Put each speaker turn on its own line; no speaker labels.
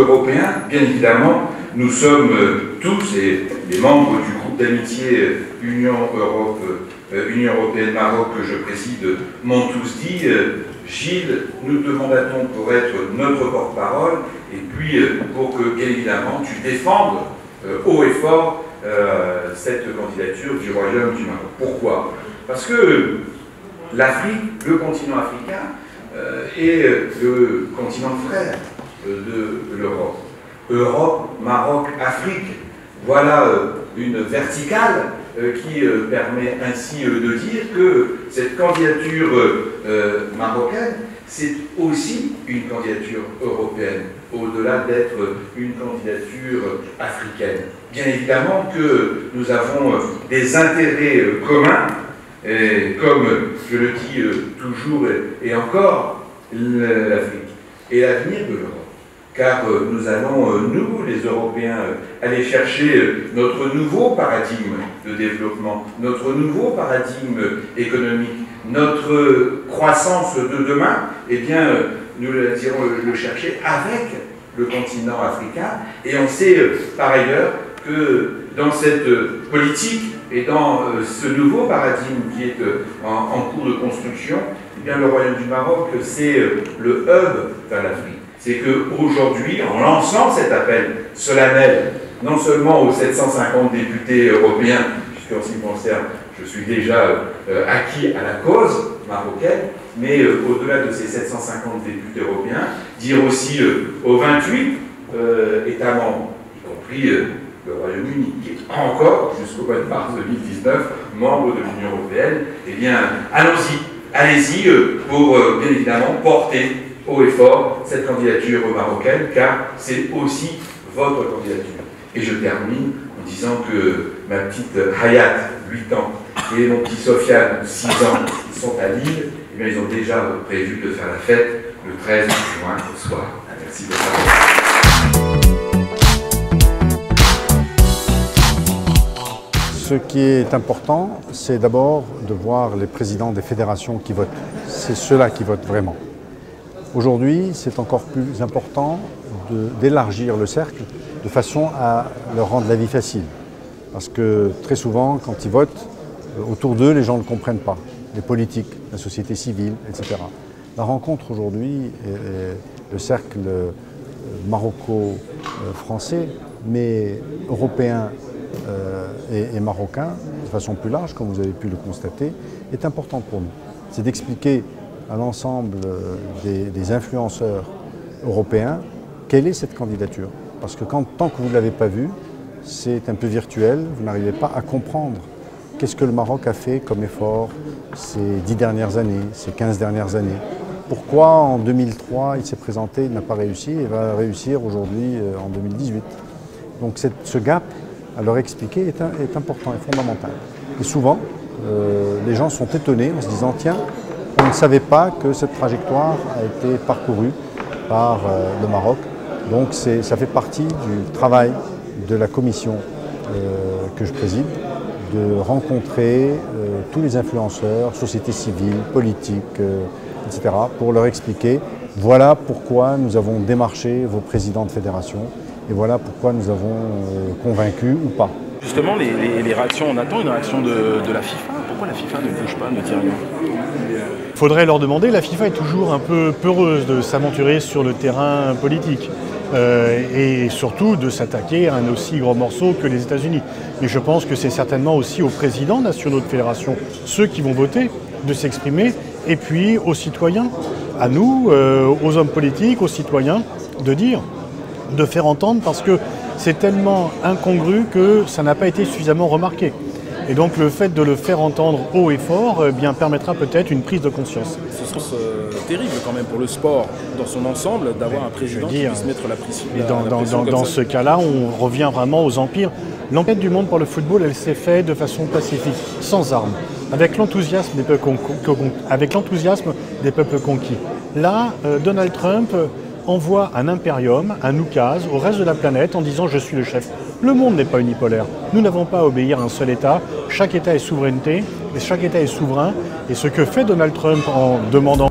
Européens, bien évidemment, nous sommes tous, et les membres du groupe d'amitié Union Européenne-Maroc que je préside m'ont tous dit Gilles, nous te mandatons pour être notre porte-parole et puis pour que, bien évidemment, tu défendes haut et fort cette candidature du Royaume du Maroc. Pourquoi? Parce que l'Afrique, le continent africain, est le continent frère de l'Europe. Europe, Maroc, Afrique, voilà une verticale qui permet ainsi de dire que cette candidature marocaine, c'est aussi une candidature européenne, au-delà d'être une candidature africaine. Bien évidemment que nous avons des intérêts communs, et comme je le dis toujours et encore, l'Afrique et l'avenir de l'Europe. Car nous allons, nous, les Européens, aller chercher notre nouveau paradigme de développement, notre nouveau paradigme économique, notre croissance de demain, eh bien, nous irons le chercher avec le continent africain. Et on sait, par ailleurs, que dans cette politique et dans ce nouveau paradigme qui est en cours de construction, eh bien, le Royaume du Maroc, c'est le hub vers l'Afrique. C'est qu'aujourd'hui, en lançant cet appel solennel, non seulement aux 750 députés européens, puisqu'en ce qui me concerne, je suis déjà acquis à la cause marocaine, mais au-delà de ces 750 députés européens, dire aussi aux 28 États membres, y compris le Royaume-Uni, qui est encore, jusqu'au mois de mars 2019, membre de l'Union européenne, eh bien, allez-y pour, bien évidemment, porter haut et fort cette candidature marocaine, car c'est aussi votre candidature. Et je termine en disant que ma petite Hayat, 8 ans, et mon petit Sofiane, 6 ans, qui sont à Lille, eh bien, ils ont déjà prévu de faire la fête le 13 juin au soir. Merci de votre attention.
Ce qui est important, c'est d'abord de voir les présidents des fédérations qui votent. C'est ceux-là qui votent vraiment. Aujourd'hui, c'est encore plus important d'élargir le cercle de façon à leur rendre la vie facile. Parce que très souvent, quand ils votent, autour d'eux, les gens ne comprennent pas. Les politiques, la société civile, etc. La rencontre aujourd'hui, le cercle maroco-français, mais européen et marocain, de façon plus large, comme vous avez pu le constater, est importante pour nous. C'est d'expliquer à l'ensemble des influenceurs européens quelle est cette candidature. Parce que tant que vous ne l'avez pas vue, c'est un peu virtuel, vous n'arrivez pas à comprendre qu'est-ce que le Maroc a fait comme effort ces 10 dernières années, ces 15 dernières années. Pourquoi en 2003 il s'est présenté, il n'a pas réussi et va réussir aujourd'hui en 2018. Donc ce gap, à leur expliquer, est important et fondamental. Et souvent, les gens sont étonnés en se disant « Tiens, on ne savait pas que cette trajectoire a été parcourue par le Maroc ». Donc ça fait partie du travail de la commission que je préside, de rencontrer tous les influenceurs, sociétés civiles, politiques, etc., pour leur expliquer voilà pourquoi nous avons démarché vos présidents de fédération et voilà pourquoi nous avons convaincu ou pas.
Justement, les réactions, on attend une réaction de la FIFA. Pourquoi la FIFA ne bouge pas, ne dit rien?
Il faudrait leur demander. La FIFA est toujours un peu peureuse de s'aventurer sur le terrain politique. Et surtout de s'attaquer à un aussi gros morceau que les États-Unis. Mais je pense que c'est certainement aussi aux présidents nationaux de fédération, ceux qui vont voter, de s'exprimer, et puis aux citoyens, à nous, aux hommes politiques, aux citoyens, de dire, de faire entendre, parce que c'est tellement incongru que ça n'a pas été suffisamment remarqué. Et donc le fait de le faire entendre haut et fort bien, permettra peut-être une prise de conscience.
Ce serait terrible quand même pour le sport dans son ensemble d'avoir un président qui puisse mettre la pression.
Dans ce cas-là, on revient vraiment aux empires. L'enquête du monde pour le football, elle s'est faite de façon pacifique, sans armes, avec l'enthousiasme des peuples conquis. Là, Donald Trump envoie un impérium, un oukase au reste de la planète en disant « je suis le chef ». Le monde n'est pas unipolaire. Nous n'avons pas à obéir à un seul État. Chaque État est souveraineté, et chaque État est souverain. Et ce que fait Donald Trump en demandant